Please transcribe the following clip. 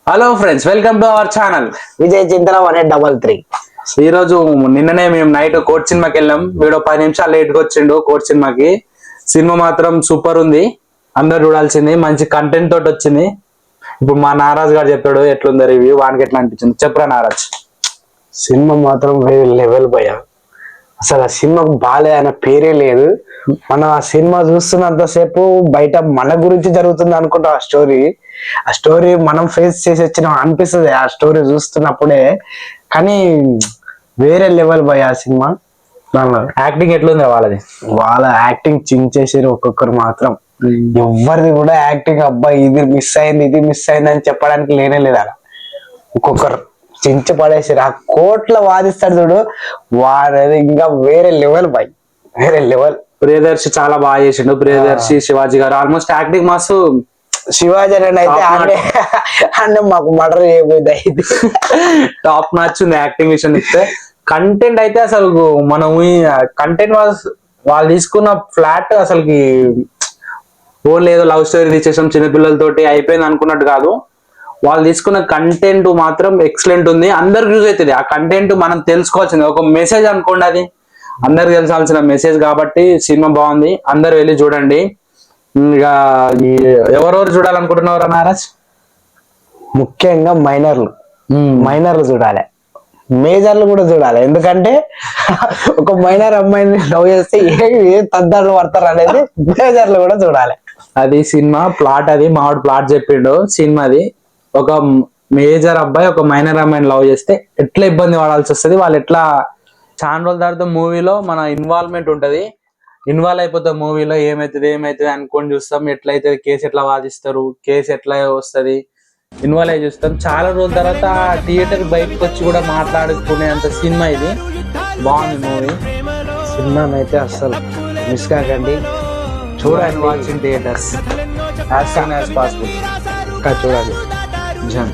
Hello friends, welcome to our channel Vijay Chintala 1833. ఈ రోజు నిన్ననే మేము నైట్ కోర్ట్ సినిమాకి వెళ్ళాం. వీడు 10 నిమిషాలు లేట్ గా వచ్చిండు కోర్ట్ సినిమాకి. సినిమా మాత్రం సూపర్ ఉంది, అందరు చూడాల్సింది. మంచి కంటెంట్ తోటి వచ్చింది. ఇప్పుడు మా నారాజ్ గారు చెప్పాడు ఎట్లుందో రివ్యూ, వానికి ఎట్లా అనిపించింది చెప్పరా నారాజ్. సినిమా మాత్రం వేరే లెవెల్ పోయా. అసలు ఆ సినిమాకు బాలే అనే పేరే లేదు. మనం ఆ సినిమా చూస్తున్నంతసేపు బయట మన గురించి జరుగుతుంది అనుకుంటాం. ఆ స్టోరీ మనం ఫేస్ చేసి వచ్చిన అనిపిస్తుంది ఆ స్టోరీ చూస్తున్నప్పుడే. కానీ వేరే లెవెల్ పోయి ఆ సినిమా. యాక్టింగ్ ఎట్లుంది వాళ్ళది? వాళ్ళ యాక్టింగ్ చించేసారు ఒక్కొక్కరు మాత్రం. ఎవరిది కూడా యాక్టింగ్ అబ్బాయి ఇది మిస్ అయింది అని చెప్పడానికి లేనే లేదు అలా. ఒక్కొక్కరు చించి పడేసారు. ఆ కోర్టులో వాదిస్తాడు చూడు, వాడది ఇంకా వేరే లెవెల్ బాయ్, వేరే లెవెల్. ప్రియదర్శి చాలా బాగా చేసిండు. ప్రియదర్శి, శివాజీ గారు ఆల్మోస్ట్ యాక్టింగ్ మాస్. శివాజీ అయితే అంటే మాకు మర్డర్ చేయబోద్ది అయితే టాప్ నాచ్ ఉంది యాక్టింగ్ విషయం ఇస్తే. కంటెంట్ అయితే అసలు మనం కంటెంట్ వాళ్ళు తీసుకున్న ఫ్లాట్ అసలుకి ఓన్లీ ఏదో లవ్ స్టోరీ తీసేసాం చిన్నపిల్లలతోటి అయిపోయింది అనుకున్నట్టు కాదు. వాళ్ళు తీసుకున్న కంటెంట్ మాత్రం ఎక్సలెంట్ ఉంది. అందరికి యూజ్ అవుతుంది ఆ కంటెంట్. మనం తెలుసుకోవాల్సింది ఒక మెసేజ్ అనుకోండి, అది అందరికి తెలిసాల్సిన మెసేజ్ కాబట్టి సినిమా బాగుంది. అందరు వెళ్ళి చూడండి. ఇక ఎవరెవరు చూడాలనుకుంటున్నారు నారాజ్? ముఖ్యంగా మైనర్లు చూడాలి, మేజర్లు కూడా చూడాలి. ఎందుకంటే ఒక మైనర్ అమ్మాయిని లవ్ చేస్తే ఏ తద్దాలు పడతారు అనేది మేజర్లు కూడా చూడాలి. అది సినిమా ప్లాట్, అది మావాడు ప్లాట్ చెప్పిండు సినిమాది. ఒక మేజర్ అబ్బాయి ఒక మైనర్ అమ్మాయిని లవ్ చేస్తే ఎట్లా ఇబ్బంది పడాల్సి వస్తుంది, వాళ్ళు ఎట్లా చాలా రోజుల తర్వాత మూవీలో మన ఇన్వాల్వ్మెంట్ ఉంటది. ఇన్వాల్వ్ అయిపోతే మూవీలో ఏమైతుంది అనుకొని చూస్తాం. ఎట్లయితే కేసు ఎట్లా వాదిస్తారు, కేసు ఎట్లా వస్తుంది, ఇన్వాల్వ్ అయ్యి చూస్తాం. చాలా రోజుల తర్వాత థియేటర్ బయటకు వచ్చి కూడా మాట్లాడుకునే అంత సినిమా ఇది. బాగుంది మూవీ. సినిమానైతే అస్సలు మిస్ కాకండి, చూడండి. Watch in theatres as soon as possible. చూడండి. జన్